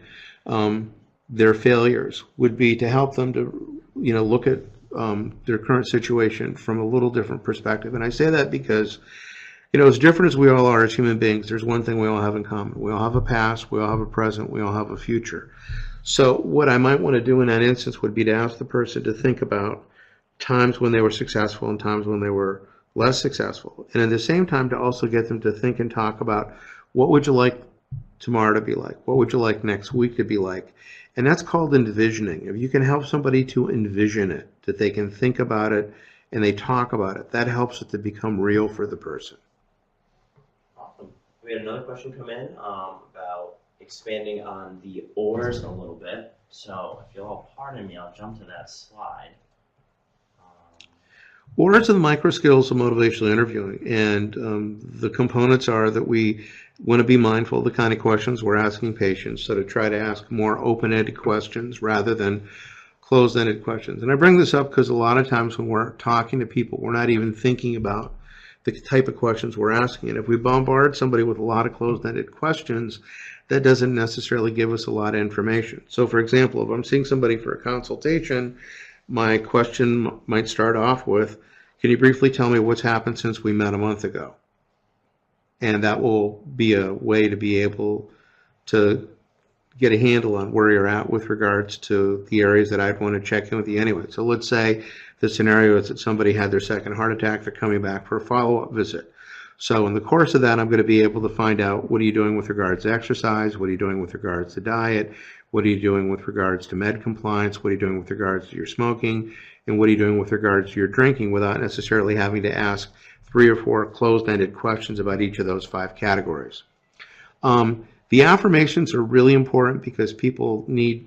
their failures, would be to help them to, look at their current situation from a little different perspective. And I say that because, as different as we all are as human beings, there's one thing we all have in common. We all have a past, we all have a present, we all have a future. So what I might want to do in that instance would be to ask the person to think about times when they were successful and times when they were less successful. And at the same time, to also get them to think and talk about what would you like tomorrow to be like? What would you like next week to be like? And that's called envisioning. If you can help somebody to envision it, that they can think about it and they talk about it, that helps it to become real for the person. Awesome. We had another question come in about expanding on the OARS a little bit. So if you'll all pardon me, I'll jump to that slide. OARS are the micro skills of motivational interviewing, and the components are that we want to be mindful of the kind of questions we're asking patients, so to try to ask more open-ended questions rather than closed-ended questions. And I bring this up because a lot of times when we're talking to people, we're not even thinking about the type of questions we're asking. And if we bombard somebody with a lot of closed-ended questions, that doesn't necessarily give us a lot of information. So for example, if I'm seeing somebody for a consultation, my question might start off with, can you briefly tell me what's happened since we met a month ago? And that will be a way to be able to get a handle on where you're at with regards to the areas that I'd want to check in with you anyway. So let's say the scenario is that somebody had their second heart attack, they're coming back for a follow-up visit. So in the course of that, I'm going to be able to find out, what are you doing with regards to exercise? What are you doing with regards to diet? What are you doing with regards to med compliance? What are you doing with regards to your smoking? And what are you doing with regards to your drinking, without necessarily having to ask 3 or 4 closed-ended questions about each of those 5 categories. The affirmations are really important because people need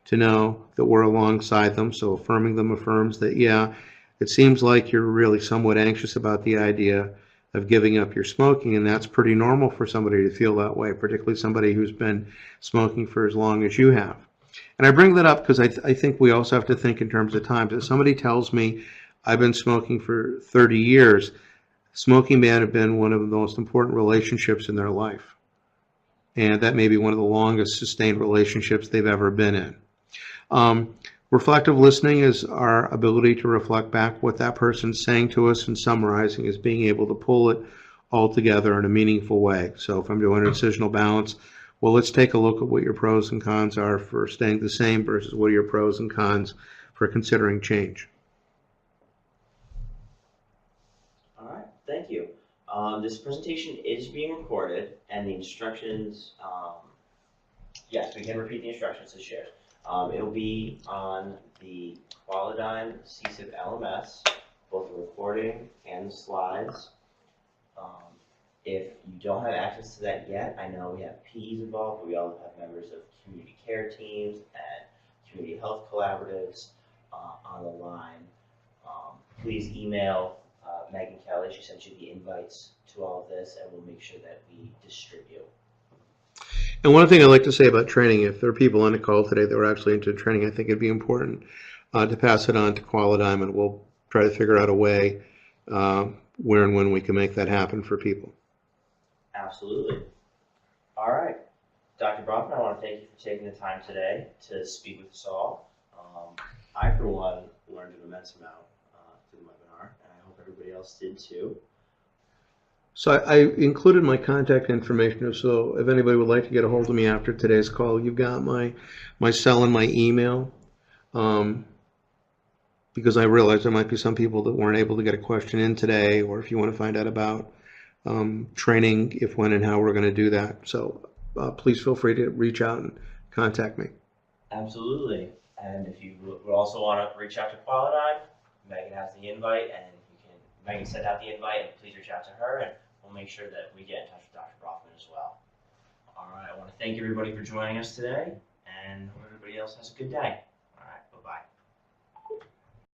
to know that we're alongside them. So affirming them affirms that, yeah, it seems like you're really somewhat anxious about the idea of giving up your smoking, and that's pretty normal for somebody to feel that way, particularly somebody who's been smoking for as long as you have. And I bring that up because I think we also have to think in terms of time. If somebody tells me I've been smoking for 30 years, smoking may have been one of the most important relationships in their life. And that may be one of the longest sustained relationships they've ever been in. Reflective listening is our ability to reflect back what that person's saying to us, and summarizing is being able to pull it all together in a meaningful way. So if I'm doing a decisional balance, well, let's take a look at what your pros and cons are for staying the same versus what are your pros and cons for considering change. All right, thank you. This presentation is being recorded, and the instructions, yes, we can repeat the instructions as shared. It'll be on the Qualidigm CSIP LMS, both the recording and the slides. If you don't have access to that yet, I know we have PEs involved, but we also have members of community care teams and community health collaboratives on the line. Please email Megan Kelly. She sent you the invites to all of this, and we'll make sure that we distribute. And one thing I'd like to say about training, if there are people on the call today that were actually into training, I think it'd be important to pass it on to Qualidigm, and we'll try to figure out a way where and when we can make that happen for people. Absolutely. All right. Dr. Broffman, I want to thank you for taking the time today to speak with us all. I, for one, learned an immense amount through the webinar, and I hope everybody else did too. So I included my contact information, so if anybody would like to get a hold of me after today's call, you've got my cell and my email, because I realize there might be some people that weren't able to get a question in today, or if you want to find out about training, if, when, and how we're going to do that. So please feel free to reach out and contact me. Absolutely. And if you would also want to reach out to Qualidigm, Megan has the invite, and Megan sent out the invite, and please reach out to her, and we'll make sure that we get in touch with Dr. Broffman as well. All right, I want to thank everybody for joining us today, and hope everybody else has a good day.